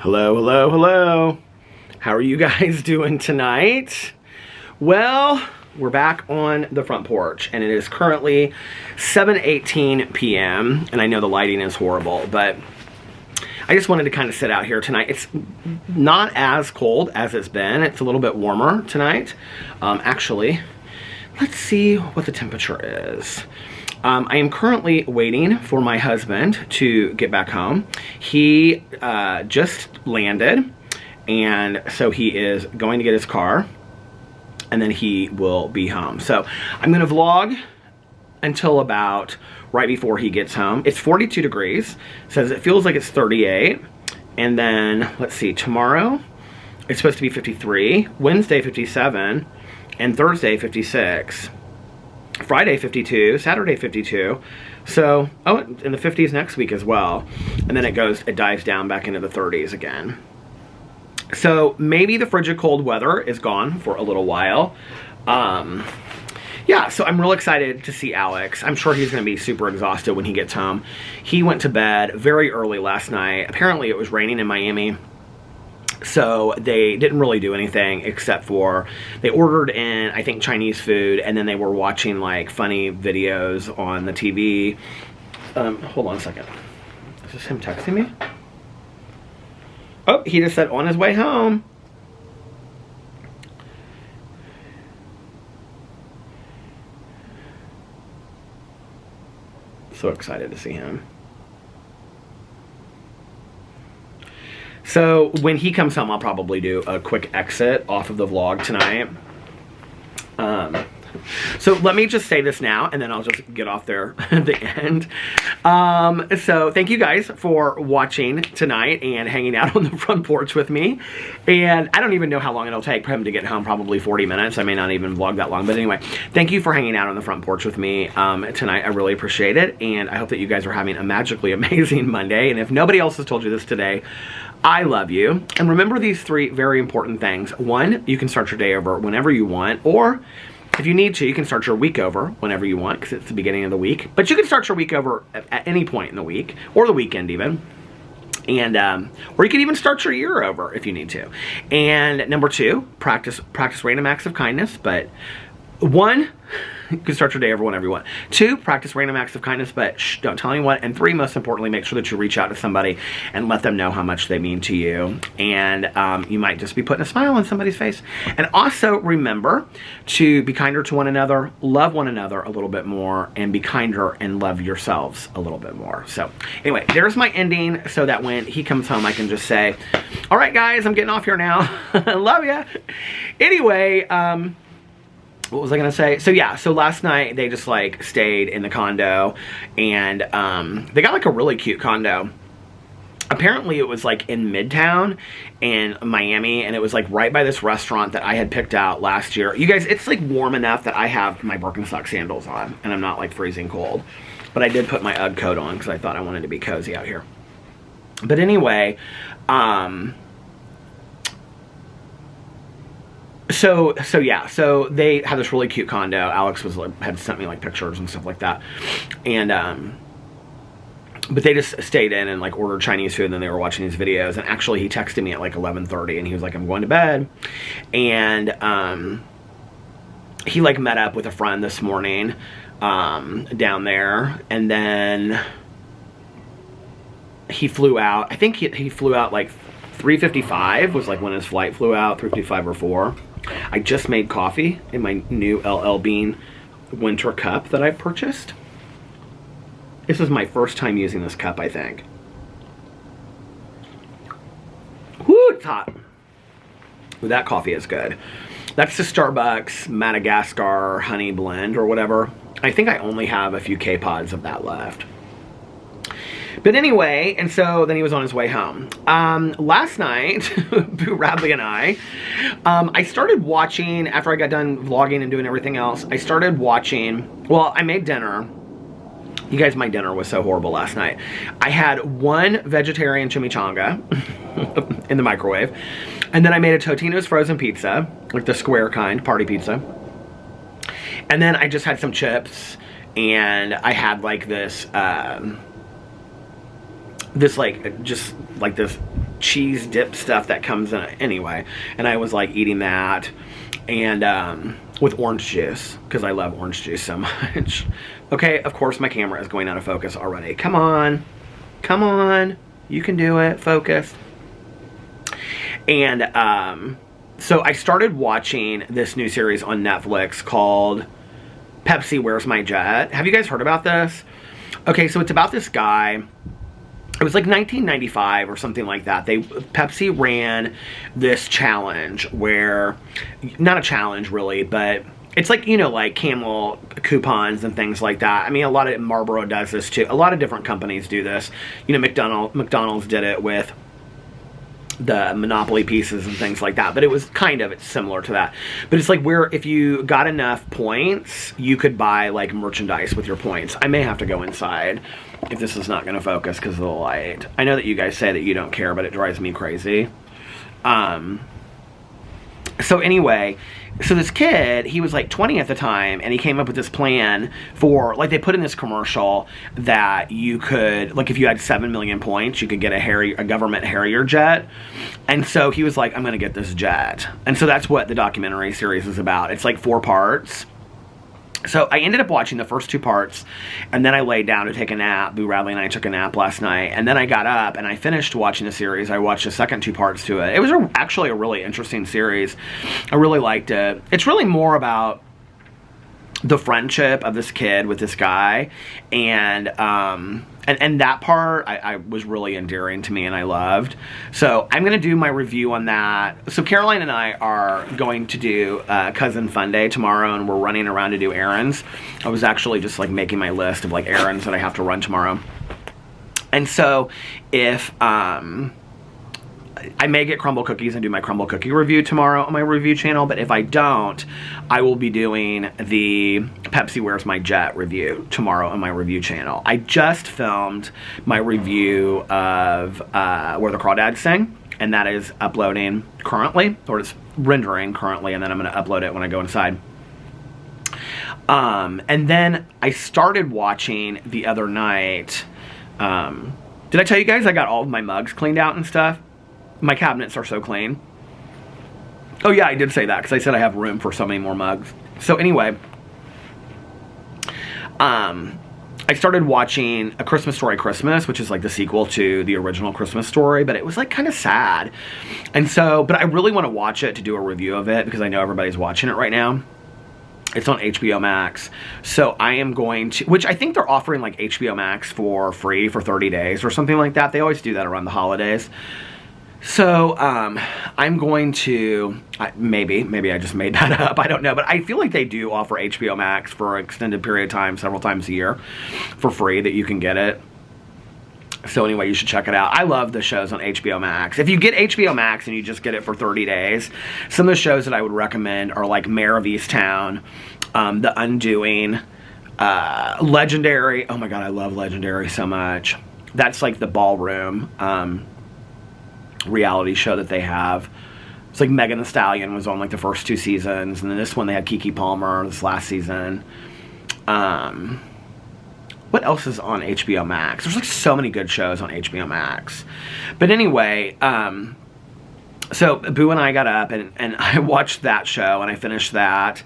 Hello, hello, hello. How are you guys doing tonight? Well, we're back on the front porch, and it is currently 7:18 p.m. and I know the lighting is horrible, but I just wanted to kind of sit out here tonight. It's not as cold as it's been. It's a little bit warmer tonight. Actually, let's see what the temperature is. I am currently waiting for my husband to get back home. He just landed, and so he is going to get his car, and then he will be home. So I'm gonna vlog until about right before he gets home. It's 42 degrees, says it feels like it's 38, and then let's see, tomorrow it's supposed to be 53, Wednesday 57, and Thursday 56. Friday 52, Saturday 52, so in the 50s next week as well, and then it dives down back into the 30s again. So maybe the frigid cold weather is gone for a little while. Yeah, so I'm real excited to see Alex. I'm sure he's going to be super exhausted when he gets home. He went to bed very early last night. Apparently it was raining in Miami, so they didn't really do anything except for they ordered in, I think, Chinese food, and then they were watching like funny videos on the TV. Hold on a second. Is this him texting me? Oh, he just said on his way home. So excited to see him. So when he comes home, I'll probably do a quick exit off of the vlog tonight. So let me just say this now, and then I'll just get off there at the end. So thank you guys for watching tonight and hanging out on the front porch with me. And I don't even know how long it'll take for him to get home, probably 40 minutes. I may not even vlog that long, but anyway, thank you for hanging out on the front porch with me tonight. I really appreciate it, and I hope that you guys are having a magically amazing Monday. And if nobody else has told you this today, I love you. And remember these three very important things. One, you can start your day over whenever you want, or if you need to, you can start your week over whenever you want, because it's the beginning of the week. But you can start your week over at any point in the week, or the weekend even. And or you can even start your year over if you need to. And number two, practice random acts of kindness. But one, you can start your day over whenever you want. Two, practice random acts of kindness, but don't tell anyone. And three, most importantly, make sure that you reach out to somebody and let them know how much they mean to you. And you might just be putting a smile on somebody's face. And also remember to be kinder to one another, love one another a little bit more, and be kinder and love yourselves a little bit more. So anyway, there's my ending, so that when he comes home, I can just say, all right, guys, I'm getting off here now. Love ya. Anyway, what was I gonna say? So yeah, so last night they just like stayed in the condo, and they got like a really cute condo. Apparently it was like in Midtown in Miami, and it was like right by this restaurant that I had picked out last year. You guys, it's like warm enough that I have my Birkenstock sandals on, and I'm not like freezing cold. But I did put my UGG coat on because I thought I wanted to be cozy out here. But anyway, So yeah, so they had this really cute condo. Alex was like, had sent me like pictures and stuff like that, and but they just stayed in and like ordered Chinese food, and then they were watching these videos. And actually, he texted me at like 11:30, and he was like, "I'm going to bed," and he like met up with a friend this morning down there, and then he flew out. I think he flew out like 3:55 was like when his flight flew out, 3:55 or 4. I just made coffee in my new LL Bean winter cup that I purchased. This is my first time using this cup, I think. Woo, it's hot. Ooh, that coffee is good. That's the Starbucks Madagascar honey blend or whatever. I think I only have a few K-pods of that left. But anyway, and so then he was on his way home. Last night, Boo Radley and I started watching, after I got done vlogging and doing everything else, I started watching, well, I made dinner. You guys, my dinner was so horrible last night. I had one vegetarian chimichanga in the microwave, and then I made a Totino's frozen pizza, like the square kind, party pizza. And then I just had some chips, and I had like this, this like, just like this cheese dip stuff that comes in it anyway. And I was like eating that, and with orange juice, because I love orange juice so much. Okay, of course my camera is going out of focus already. Come on, come on, you can do it, focus. And so I started watching this new series on Netflix called Pepsi, Where's My Jet? Have you guys heard about this? Okay, so it's about this guy. It was like 1995 or something like that. Pepsi ran this challenge where, not a challenge really, but it's like, you know, like Camel coupons and things like that. I mean, a lot of Marlboro does this too. A lot of different companies do this. You know, McDonald's did it with the Monopoly pieces and things like that, but it's similar to that. But it's like where if you got enough points, you could buy like merchandise with your points. I may have to go inside if this is not going to focus because of the light. I know that you guys say that you don't care, but it drives me crazy. So anyway, so this kid, he was like 20 at the time, and he came up with this plan for, like, they put in this commercial that you could, like, if you had 7 million points, you could get a government Harrier jet. And so he was like, I'm going to get this jet. And so that's what the documentary series is about. It's like 4 parts. So I ended up watching the first 2 parts, and then I laid down to take a nap. Boo Radley and I took a nap last night, and then I got up and I finished watching the series. I watched the second 2 parts to it. It was actually a really interesting series. I really liked it. It's really more about the friendship of this kid with this guy, and that part I was really endearing to me and I loved. So I'm going to do my review on that. So Caroline and I are going to do Cousin Fun Day tomorrow, and we're running around to do errands. I was actually just like making my list of like errands that I have to run tomorrow. And so if I may get crumble cookies and do my crumble cookie review tomorrow on my review channel, but if I don't, I will be doing the Pepsi Where's My Jet review tomorrow on my review channel. I just filmed my review of Where the Crawdads Sing, and that is uploading currently, or it's rendering currently, and then I'm going to upload it when I go inside. And then I started watching the other night. Did I tell you guys I got all of my mugs cleaned out and stuff? My cabinets are so clean. Oh yeah, I did say that because I said I have room for so many more mugs. So anyway, I started watching A Christmas Story Christmas, which is like the sequel to the original Christmas Story, but it was like kind of sad. And so, but I really want to watch it to do a review of it because I know everybody's watching it right now. It's on HBO Max. So I am going to, which I think they're offering like HBO Max for free for 30 days or something like that. They always do that around the holidays. So, I'm going to, maybe I just made that up, I don't know, but I feel like they do offer HBO Max for an extended period of time, several times a year, for free, that you can get it. So anyway, you should check it out. I love the shows on HBO Max. If you get HBO Max and you just get it for 30 days, some of the shows that I would recommend are like Mayor of Easttown, The Undoing, Legendary. Oh my god, I love Legendary so much. That's like the ballroom, reality show that they have. It's like Megan Thee Stallion was on like the first 2 seasons, and then this one they had Keke Palmer this last season. What else is on HBO Max? There's like so many good shows on HBO Max. But anyway, so Boo and I got up and I watched that show and I finished that.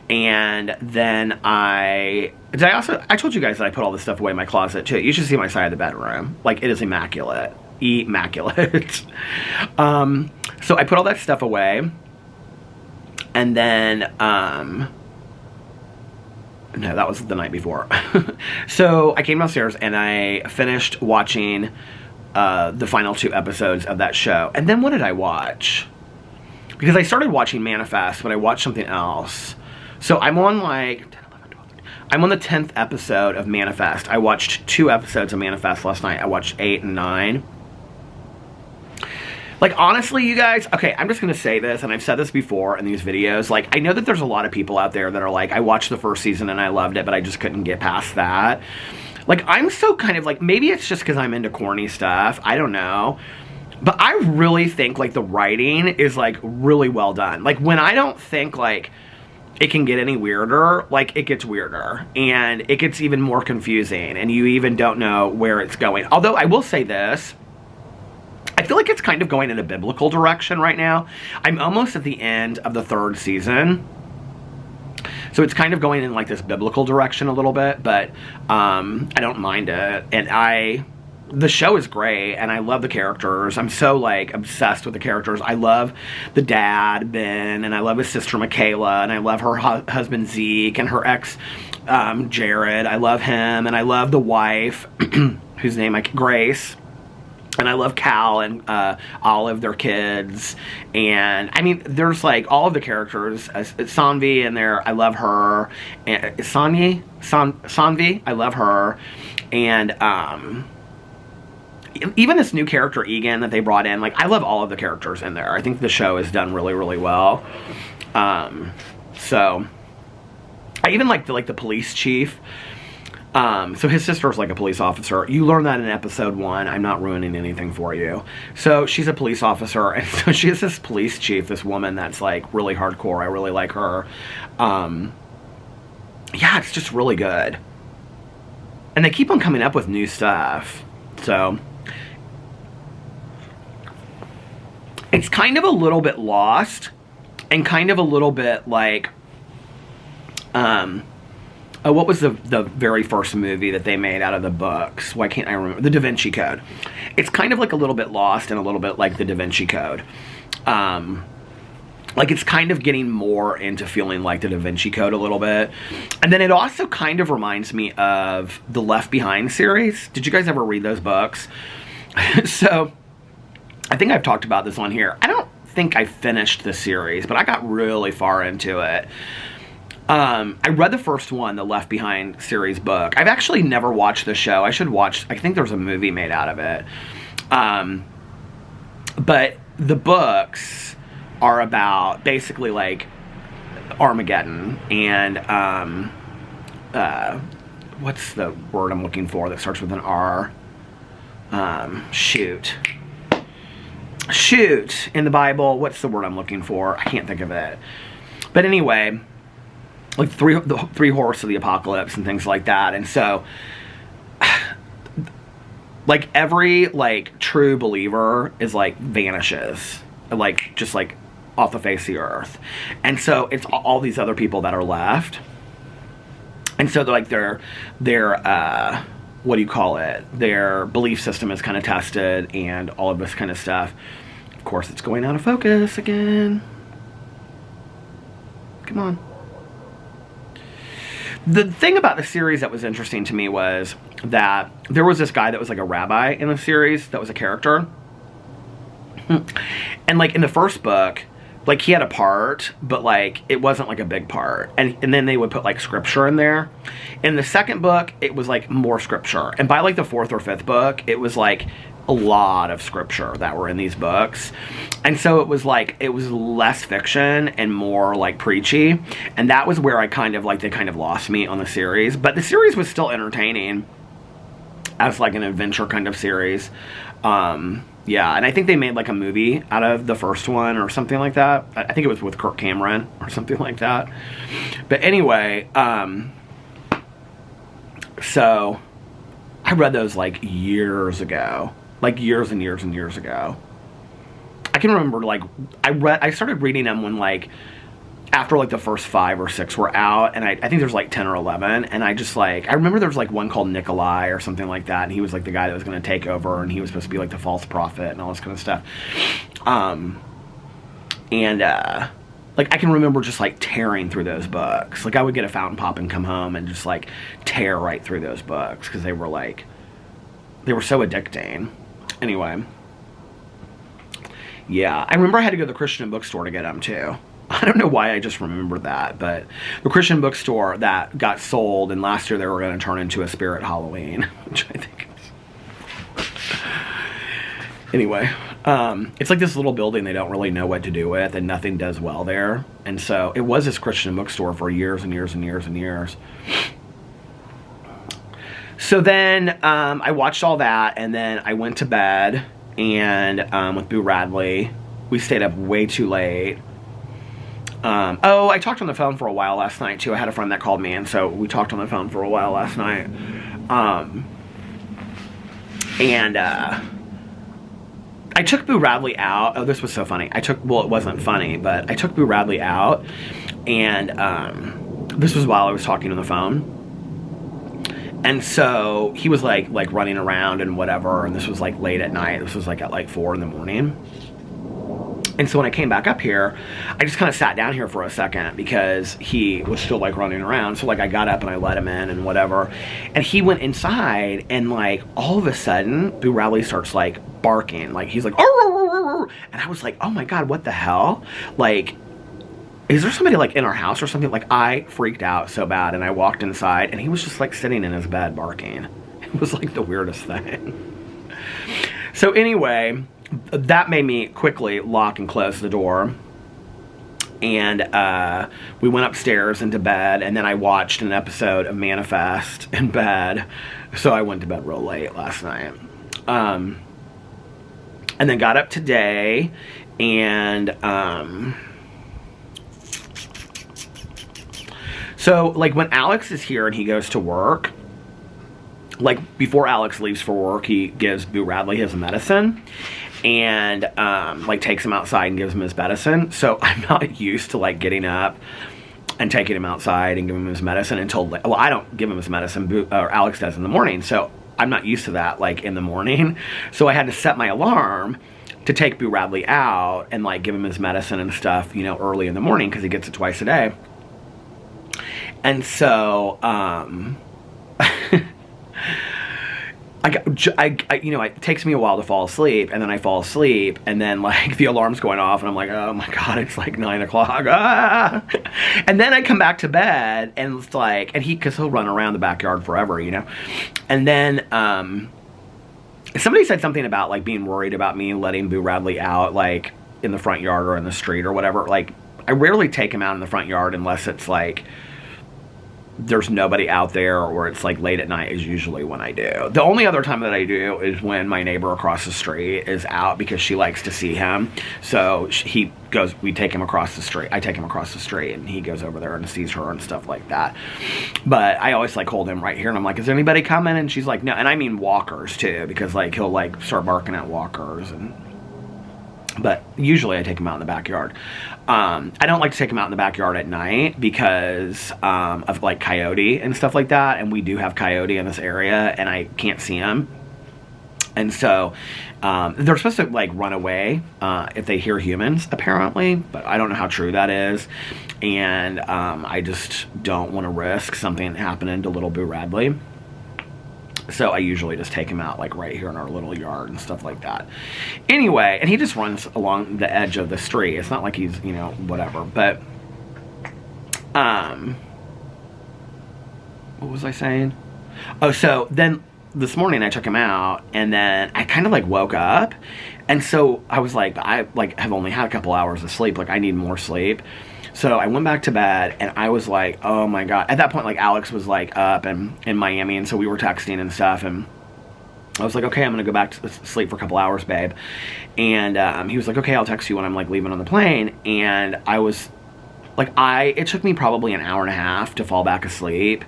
And then I told you guys that I put all this stuff away in my closet too. You should see my side of the bedroom. Like, it is immaculate. Immaculate. So I put all that stuff away, and then no, that was the night before. So I came downstairs and I finished watching the final 2 episodes of that show. And then what did I watch? Because I started watching Manifest, but I watched something else. So I'm on like I'm on the 10th episode of Manifest. I watched 2 episodes of Manifest last night. I watched 8 and 9. Like, honestly, you guys, okay, I'm just going to say this, and I've said this before in these videos. Like, I know that there's a lot of people out there that are like, I watched the first season and I loved it, but I just couldn't get past that. Like, I'm so kind of like, maybe it's just because I'm into corny stuff. I don't know. But I really think, like, the writing is, like, really well done. Like, when I don't think, like, it can get any weirder, like, it gets weirder. And it gets even more confusing. And you even don't know where it's going. Although, I will say this. I feel like it's kind of going in a biblical direction right now. I'm almost at the end of the 3rd season. So it's kind of going in like this biblical direction a little bit, but I don't mind it. And the show is great, and I love the characters. I'm so, like, obsessed with the characters. I love the dad, Ben, and I love his sister, Michaela, and I love her husband, Zeke, and her ex, Jared. I love him, and I love the wife, whose name Grace. And I love Cal and Olive, their kids. And, I mean, there's, like, all of the characters. Sanvi in there, I love her. And Sanvi, I love her. And, even this new character, Egan, that they brought in, like, I love all of the characters in there. I think the show is done really, really well. So, I even like the police chief. So his sister's like a police officer. You learn that in episode 1. I'm not ruining anything for you. So she's a police officer, and so she has this police chief, this woman that's like really hardcore. I really like her. Yeah, it's just really good. And they keep on coming up with new stuff. So it's kind of a little bit lost, and kind of a little bit like, what was the very first movie that they made out of the books? Why can't I remember? The Da Vinci Code. It's kind of like a little bit lost and a little bit like the Da Vinci Code. Like it's kind of getting more into feeling like the Da Vinci Code a little bit. And then it also kind of reminds me of the Left Behind series. Did you guys ever read those books? So, I think I've talked about this on here. I don't think I finished the series, but I got really far into it. I read the first one, the Left Behind series book. I've actually never watched the show. I should watch, I think there's a movie made out of it. But the books are about basically like Armageddon and, what's the word I'm looking for that starts with an R? Shoot, in the Bible, what's the word I'm looking for? I can't think of it. But anyway, like the three horse of the apocalypse and things like that. And so, like every like true believer is like vanishes, like just like off the face of the earth. And so it's all these other people that are left. And so they're like their what do you call it? Their belief system is kind of tested and all of this kind of stuff. Of course, it's going out of focus again. Come on. The thing about the series that was interesting to me was that there was this guy that was like a rabbi in the series that was a character. And like in the first book, like he had a part, but like it wasn't like a big part. And then they would put like scripture in there. In the second book, it was like more scripture. And by like the 4th or 5th book, it was like a lot of scripture that were in these books. And so it was like, it was less fiction and more like preachy. And that was where I kind of like, they kind of lost me on the series. But the series was still entertaining as like an adventure kind of series. Yeah, and I think they made like a movie out of the first one or something like that. I think it was with Kirk Cameron or something like that. But anyway, so I read those like years ago. Like years and years and years ago. I can remember like, I started reading them when like, after like the first 5 or 6 were out, and I think there's like 10 or 11, and I just like, I remember there was like one called Nikolai or something like that, and he was like the guy that was going to take over, and he was supposed to be like the false prophet and all this kind of stuff. Like I can remember just like tearing through those books. Like I would get a fountain pop and come home and just like tear right through those books because they were so addicting. Anyway, yeah, I remember I had to go to the Christian bookstore to get them too. I don't know why I just remembered that, but the Christian bookstore that got sold, and last year they were going to turn into a Spirit Halloween, which I think is... Anyway, it's like this little building they don't really know what to do with, and nothing does well there. And so it was this Christian bookstore for years and years and years and years. So then I watched all that, and then I went to bed, and with Boo Radley, we stayed up way too late. Oh, I talked on the phone for a while last night too. I had a friend that called me, and so we talked on the phone for a while last night. I took Boo Radley out. Oh, this was so funny. Well, it wasn't funny, but I took Boo Radley out, and this was while I was talking on the phone. And so he was like running around and whatever, and this was like late at night. This was like at like 4 in the morning. And so when I came back up here, I just kind of sat down here for a second because he was still like running around. So like I got up and I let him in and whatever. And he went inside, and like all of a sudden, Boo Radley starts like barking. Like he's like, "Arr!" And I was like, oh my God, what the hell? Like, is there somebody like in our house or something? Like I freaked out so bad, and I walked inside and he was just like sitting in his bed barking. It was like the weirdest thing. So anyway, that made me quickly lock and close the door, and we went upstairs into bed, and then I watched an episode of Manifest in bed, so I went to bed real late last night, and then got up today, and so like when Alex is here and he goes to work, like before Alex leaves for work, he gives Boo Radley his medicine, and like takes him outside and gives him his medicine. So I'm not used to like getting up and taking him outside and giving him his medicine until, well, I don't give him his medicine, or Alex does in the morning. So I'm not used to that like in the morning. So I had to set my alarm to take Boo Radley out and like give him his medicine and stuff, you know, early in the morning, because he gets it twice a day. And so you know, it takes me a while to fall asleep, and then I fall asleep, and then like the alarm's going off, and I'm like, oh my God, it's like 9 o'clock. Ah! And then I come back to bed, and it's like, and because he'll run around the backyard forever, you know. And then somebody said something about like being worried about me letting Boo Radley out like in the front yard or in the street or whatever. Like I rarely take him out in the front yard unless it's like there's nobody out there, or it's like late at night is usually when I do. The only other time that I do is when my neighbor across the street is out, because she likes to see him. So we take him across the street. I take him across the street, and he goes over there and sees her and stuff like that. But I always like hold him right here, and I'm like, is anybody coming? And she's like, no. And I mean walkers too, because like he'll like start barking at walkers, but usually I take him out in the backyard. I don't like to take him out in the backyard at night because of like coyote and stuff like that. And we do have coyote in this area, and I can't see him. And so they're supposed to like run away if they hear humans, apparently. But I don't know how true that is. And I just don't want to risk something happening to little Boo Radley. So I usually just take him out like right here in our little yard and stuff like that. Anyway, and he just runs along the edge of the street. It's not like he's, you know, whatever. But, what was I saying? Oh, so then this morning I took him out, and then I kind of like woke up. And so I was like, I like have only had a couple hours of sleep. Like I need more sleep. So I went back to bed, and I was like, oh my God. At that point, like Alex was like up and in Miami, and so we were texting and stuff, and I was like, okay, I'm gonna go back to sleep for a couple hours, babe. And he was like, okay, I'll text you when I'm like leaving on the plane. And I was like, it took me probably an hour and a half to fall back asleep.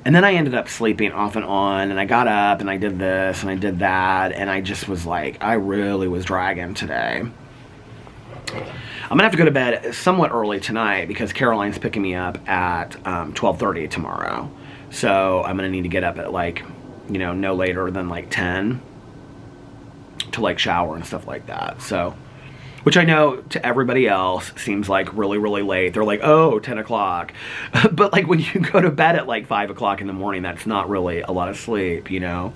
And then I ended up sleeping off and on, and I got up and I did this and I did that, and I just was like, I really was dragging today. I'm gonna have to go to bed somewhat early tonight because Caroline's picking me up at 12:30 tomorrow. So I'm gonna need to get up at like, you know, no later than like 10 to like shower and stuff like that. So, which I know to everybody else seems like really, really late. They're like, oh, 10 o'clock. But like when you go to bed at like 5 o'clock in the morning, that's not really a lot of sleep, you know?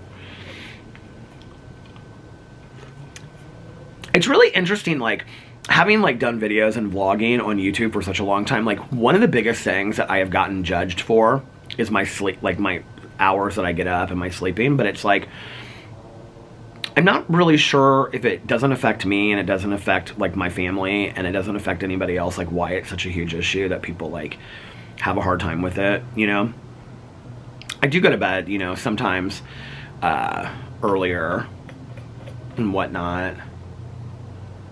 It's really interesting, like, having like done videos and vlogging on YouTube for such a long time, like one of the biggest things that I have gotten judged for is my sleep, like my hours that I get up and my sleeping. But it's like, I'm not really sure if it doesn't affect me, and it doesn't affect like my family, and it doesn't affect anybody else, like why it's such a huge issue that people like have a hard time with it, you know? I do go to bed, you know, sometimes earlier and whatnot.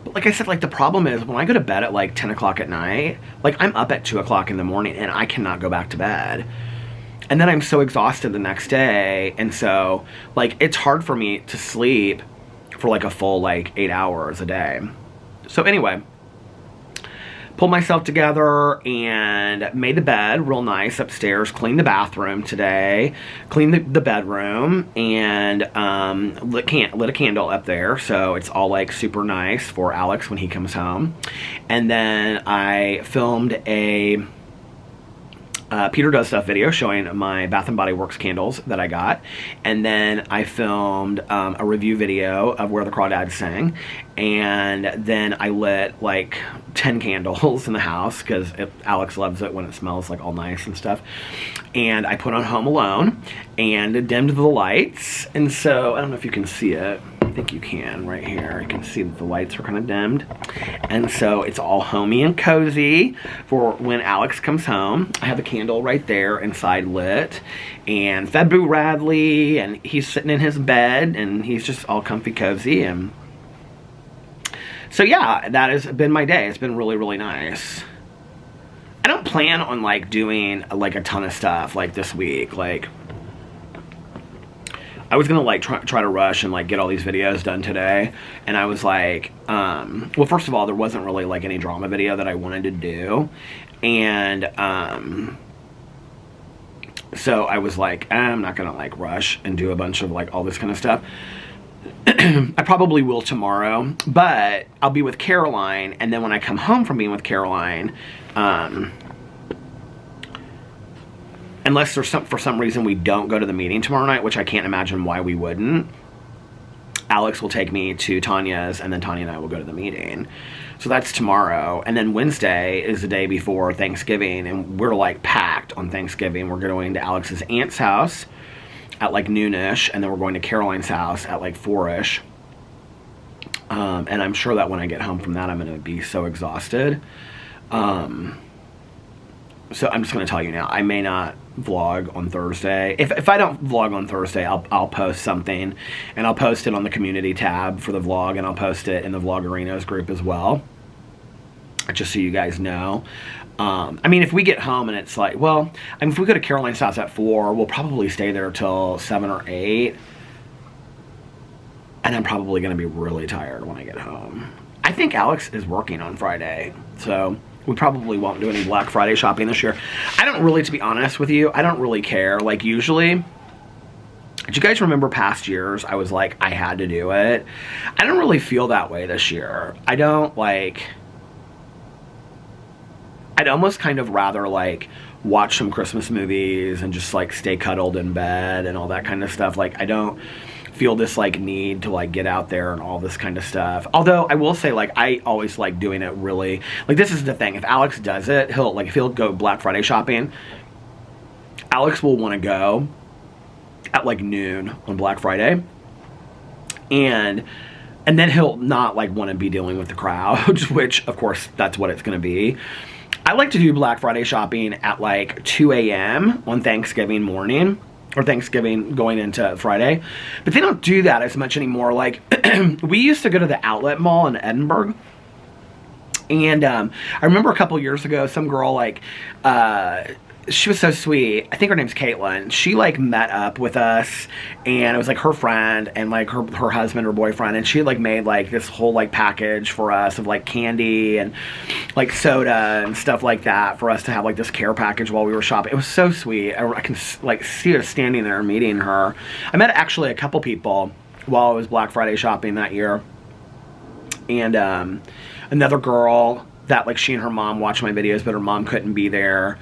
But like I said, like the problem is when I go to bed at like 10 o'clock at night, like I'm up at 2 o'clock in the morning and I cannot go back to bed. And then I'm so exhausted the next day. And so like it's hard for me to sleep for like a full like 8 hours a day. So anyway, pulled myself together and made the bed real nice upstairs, cleaned the bathroom today, cleaned the bedroom, and lit a candle up there, so it's all like super nice for Alex when he comes home. And then I filmed a Peter Does Stuff video showing my Bath & Body Works candles that I got. And then I filmed a review video of Where the Crawdads Sing. And then I lit like 10 candles in the house because Alex loves it when it smells like all nice and stuff. And I put on Home Alone and dimmed the lights. And so, I don't know if you can see it. I think you can right here. You can see that the lights are kind of dimmed. And so it's all homey and cozy for when Alex comes home. I have a candle right there inside lit. And fed Boo Radley, and he's sitting in his bed, and he's just all comfy cozy. And so yeah, that has been my day. It's been really, really nice. I don't plan on like doing like a ton of stuff like this week. Like, I was gonna like try to rush and like get all these videos done today, and I was like, well, first of all, there wasn't really like any drama video that I wanted to do, and so I was like, I'm not gonna like rush and do a bunch of like all this kind of stuff. I probably will tomorrow, but I'll be with Caroline, and then when I come home from being with Caroline, unless there's for some reason we don't go to the meeting tomorrow night, which I can't imagine why we wouldn't, Alex will take me to Tanya's, and then Tanya and I will go to the meeting. So that's tomorrow. And then Wednesday is the day before Thanksgiving, and we're like packed on Thanksgiving. We're going to Alex's aunt's house at like noonish, and then we're going to Caroline's house at like 4ish. And I'm sure that when I get home from that, I'm going to be so exhausted. So I'm just going to tell you now, I may not vlog on Thursday. If I don't vlog on Thursday, I'll post something, and I'll post it on the community tab for the vlog, and I'll post it in the Vloggerinos group as well, just so you guys know. I mean, if we get home and it's like, well, I mean, if we go to Caroline's house at 4, we'll probably stay there till 7 or 8, and I'm probably going to be really tired when I get home. I think Alex is working on Friday, so we probably won't do any Black Friday shopping this year. I don't really, to be honest with you, I don't really care. Like, usually, do you guys remember past years, I was like, I had to do it? I don't really feel that way this year. I don't, like, I'd almost kind of rather, like, watch some Christmas movies and just, like, stay cuddled in bed and all that kind of stuff. Like, I don't feel this, like, need to, like, get out there and all this kind of stuff. Although, I will say, like, I always like doing it really. Like, this is the thing. If Alex does it, if he'll go Black Friday shopping, Alex will want to go at, like, noon on Black Friday. And then he'll not, like, want to be dealing with the crowd, which, of course, that's what it's going to be. I like to do Black Friday shopping at like 2 a.m. on Thanksgiving morning, or Thanksgiving going into Friday, but they don't do that as much anymore. Like, we used to go to the outlet mall in Edinburgh, and I remember a couple years ago, some girl, like, she was so sweet. I think her name's Caitlin. She, like, met up with us, and it was, like, her friend and, like, her husband or boyfriend, and she, like, made, like, this whole, like, package for us of, like, candy and, like, soda and stuff like that for us to have, like, this care package while we were shopping. It was so sweet. I can, like, see us standing there meeting her. I met, actually, a couple people while I was Black Friday shopping that year, and another girl that, like, she and her mom watched my videos, but her mom couldn't be there.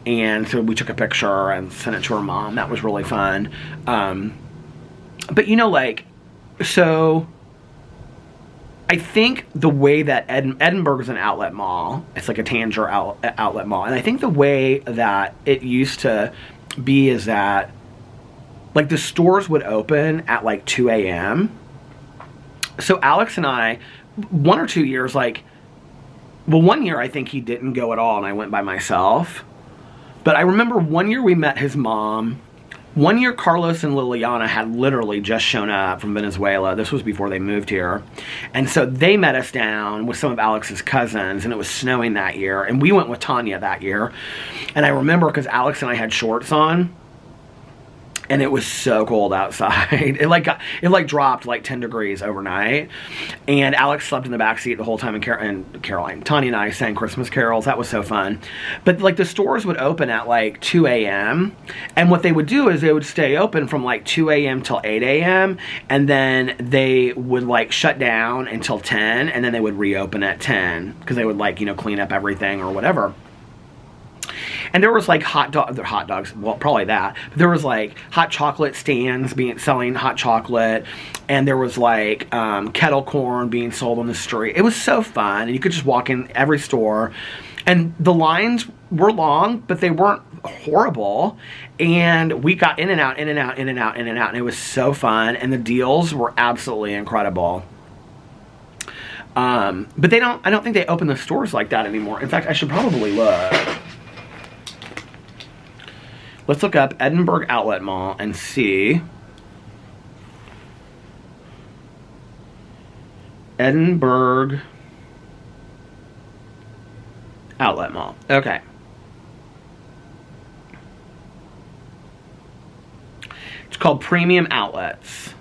And so we took a picture and sent it to her mom. That was really fun. But, you know, like, so I think the way that Edinburgh is an outlet mall, it's like a Tanger outlet mall. And I think the way that it used to be is that, like, the stores would open at, like, 2 a.m. So Alex and I, 1 or 2 years, like, well, 1 year I think he didn't go at all, and I went by myself. But I remember 1 year we met his mom. 1 year Carlos and Liliana had literally just shown up from Venezuela. This was before they moved here. And so they met us down with some of Alex's cousins, and it was snowing that year. And we went with Tanya that year. And I remember because Alex and I had shorts on, and it was so cold outside. It dropped like 10 degrees overnight, and Alex slept in the back seat the whole time, and Caroline, Tanya and I sang Christmas carols. That was so fun. But like the stores would open at like 2 a.m. and what they would do is they would stay open from like 2 a.m. till 8 a.m. and then they would like shut down until 10, and then they would reopen at 10 because they would like, you know, clean up everything or whatever. And there was like hot dogs, well, probably that. But there was like hot chocolate stands selling hot chocolate, and there was like kettle corn being sold on the street. It was so fun, and you could just walk in every store, and the lines were long, but they weren't horrible. And we got in and out, in and out, in and out, in and out, and it was so fun. And the deals were absolutely incredible. But I don't think they open the stores like that anymore. In fact, I should probably look. Let's look up Edinburgh Outlet Mall and see. Edinburgh Outlet Mall. Okay. It's called Premium Outlets.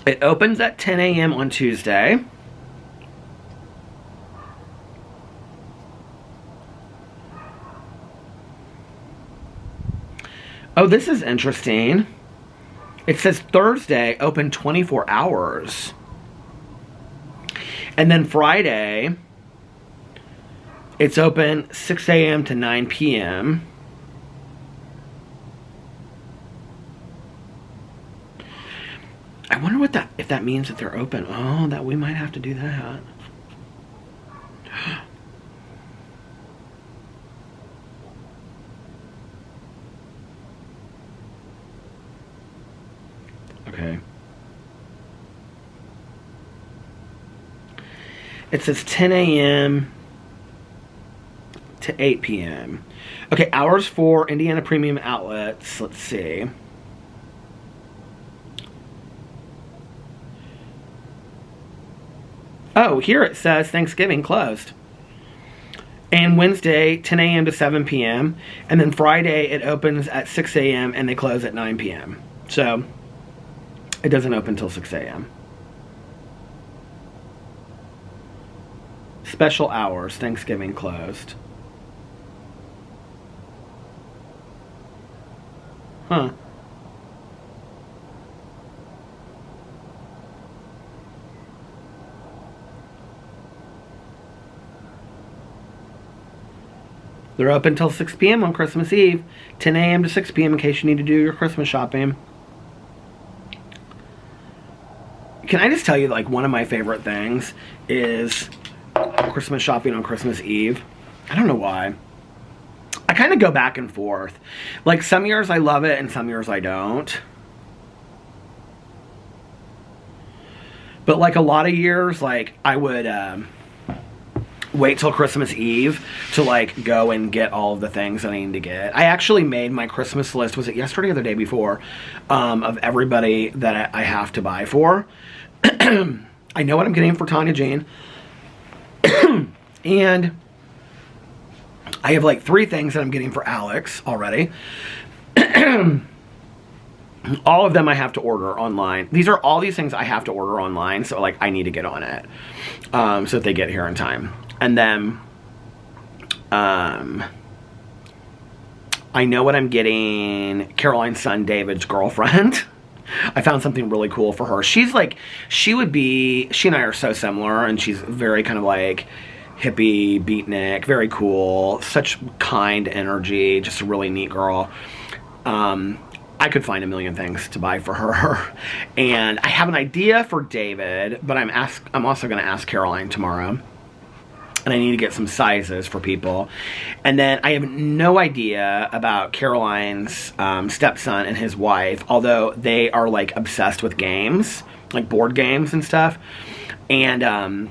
It opens at 10 a.m. on Tuesday. Oh, this is interesting. It says Thursday, open 24 hours. And then Friday, it's open 6 a.m. to 9 p.m. I wonder if that means that they're open. Oh, that we might have to do that. Okay. It says 10 a.m. to 8 p.m. Okay, hours for Indiana Premium Outlets. Let's see. Oh, here it says Thanksgiving closed. And Wednesday, 10 a.m. to 7 p.m. And then Friday, it opens at 6 a.m. and they close at 9 p.m. So, it doesn't open till 6 a.m. Special hours, Thanksgiving closed. Huh. They're open till 6 p.m. on Christmas Eve, 10 a.m. to 6 p.m. in case you need to do your Christmas shopping. Can I just tell you, like, one of my favorite things is Christmas shopping on Christmas Eve? I don't know why. I kind of go back and forth. Like, some years I love it and some years I don't. But, like, a lot of years, like, I would wait till Christmas Eve to like go and get all of the things that I need to get. I actually made my Christmas list, was it yesterday or the day before, of everybody that I have to buy for. I know what I'm getting for Tanya Jean. And I have like 3 things that I'm getting for Alex already. All of them I have to order online. All these things I have to order online, so like I need to get on it so that they get here in time. And then I know what I'm getting Caroline's son David's girlfriend. I found something really cool for her. She and I are so similar, and she's very kind of like hippie, beatnik, very cool, such kind energy, just a really neat girl. I could find a million things to buy for her. And I have an idea for David, but I'm also going to ask Caroline tomorrow. And I need to get some sizes for people. And then I have no idea about Caroline's stepson and his wife, although they are like obsessed with games, like board games and stuff. And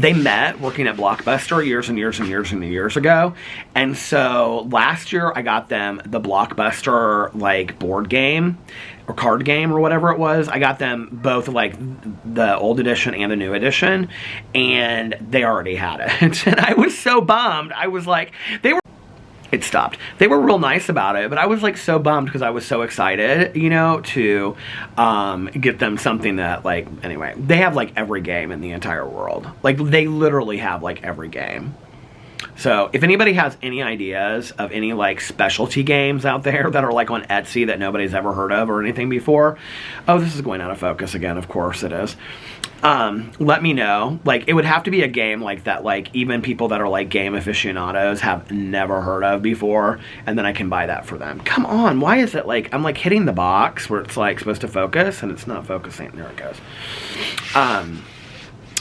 they met working at Blockbuster years and years and years and years ago. And so last year I got them the Blockbuster like board game or card game or whatever it was. I got them both like the old edition and the new edition, and they already had it. And I was so bummed. I was like, it stopped. They were real nice about it, but I was like so bummed because I was so excited, you know, to get them something that like, anyway, they have like every game in the entire world. Like they literally have like every game. So if anybody has any ideas of any like specialty games out there that are like on Etsy that nobody's ever heard of or anything before, oh, this is going out of focus again. Of course it is. Let me know. Like it would have to be a game like that, like even people that are like game aficionados have never heard of before, and then I can buy that for them. Come on, why is it like I'm like hitting the box where it's like supposed to focus and it's not focusing? There it goes.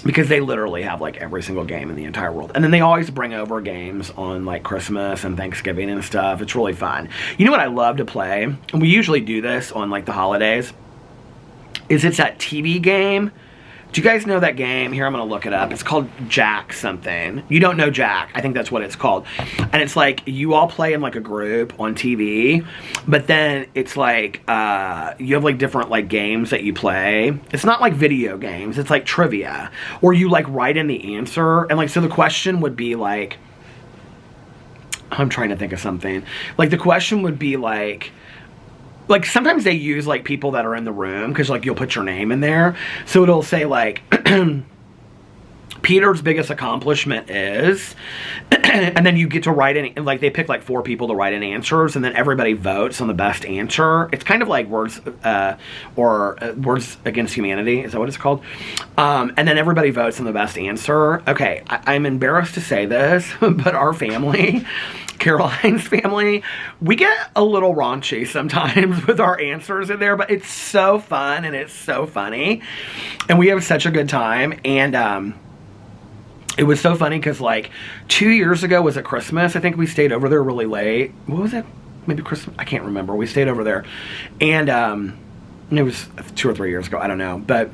Because they literally have like every single game in the entire world. And then they always bring over games on like Christmas and Thanksgiving and stuff. It's really fun. You know what I love to play? And we usually do this on like the holidays. It's that TV game. Do you guys know that game? Here, I'm going to look it up. It's called Jack something. You don't know Jack. I think that's what it's called. And it's like you all play in like a group on TV, but then it's like you have like different like games that you play. It's not like video games. It's like trivia. Or you like write in the answer. And like, so the question would be like, I'm trying to think of something. Like the question would be like sometimes they use like people that are in the room because like you'll put your name in there, so it'll say like Peter's biggest accomplishment is and then you get to write in, like they pick like 4 people to write in answers, and then everybody votes on the best answer. It's kind of like Words Against Humanity, is that what it's called? And then everybody votes on the best answer. Okay, I'm embarrassed to say this, but our family, Caroline's family, we get a little raunchy sometimes with our answers in there, but it's so fun and it's so funny, and we have such a good time. And it was so funny because like 2 years ago was at Christmas. I think we stayed over there really late. What was it? Maybe Christmas? I can't remember. We stayed over there, and it was 2 or 3 years ago. I don't know, but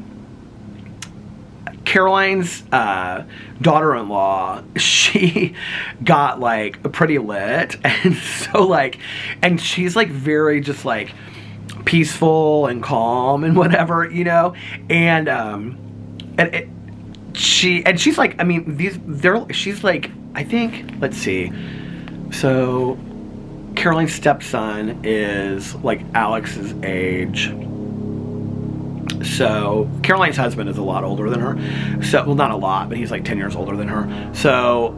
Caroline's daughter-in-law, she got like pretty lit, and so like, and she's like very just like peaceful and calm and whatever, you know, and she's like, I mean, she's like, I think, let's see, so Caroline's stepson is like Alex's age. So Caroline's husband is a lot older than her. So, well, not a lot, but he's like 10 years older than her. So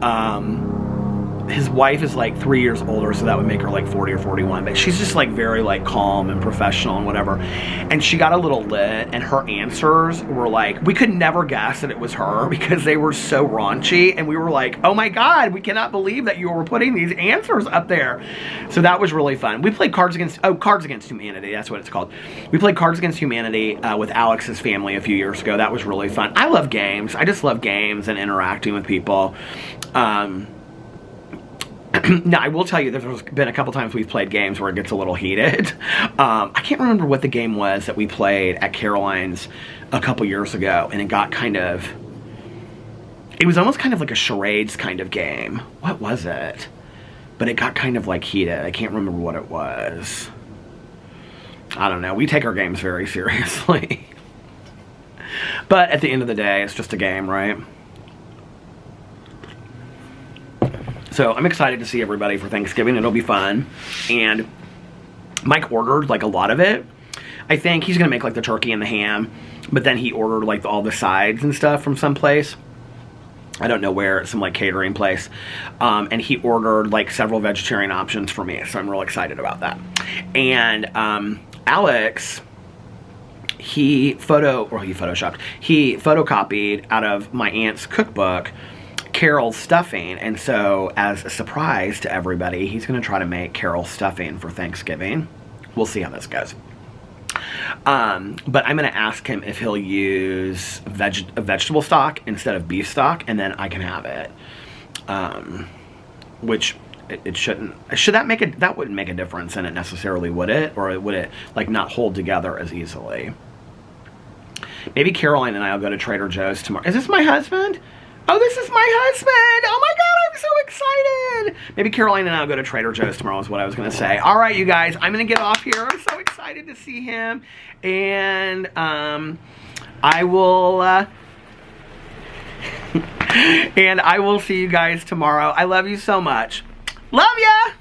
his wife is like 3 years older, so that would make her like 40 or 41. But she's just like very like calm and professional and whatever. And she got a little lit, and her answers were like, we could never guess that it was her because they were so raunchy. And we were like, oh my God, we cannot believe that you were putting these answers up there. So that was really fun. We played Cards Against Humanity. That's what it's called. We played Cards Against Humanity with Alex's family a few years ago. That was really fun. I love games. I just love games and interacting with people. Now, I will tell you, there's been a couple times we've played games where it gets a little heated. I can't remember what the game was that we played at Caroline's a couple years ago, and it got kind of, it was almost kind of like a charades kind of game. What was it? But it got kind of like heated. I can't remember what it was. I don't know. We take our games very seriously. But at the end of the day, it's just a game, right? So I'm excited to see everybody for Thanksgiving. It'll be fun. And Mike ordered like a lot of it. I think he's gonna make like the turkey and the ham, but then he ordered like all the sides and stuff from someplace. I don't know where, some like catering place. And he ordered like several vegetarian options for me. So I'm real excited about that. And Alex, he photocopied out of my aunt's cookbook Carol's stuffing, and so as a surprise to everybody, he's going to try to make Carol's stuffing for Thanksgiving. We'll see how this goes. But I'm going to ask him if he'll use vegetable stock instead of beef stock, and then I can have it. Which it shouldn't. Should that make it? That wouldn't make a difference in it necessarily, would it? Or would it like not hold together as easily? Maybe Caroline and I will go to Trader Joe's tomorrow. Is this my husband? Oh, this is my husband. Oh my God, I'm so excited. Maybe Caroline and I'll go to Trader Joe's tomorrow is what I was going to say. All right, you guys, I'm going to get off here. I'm so excited to see him. And I will... and I will see you guys tomorrow. I love you so much. Love ya!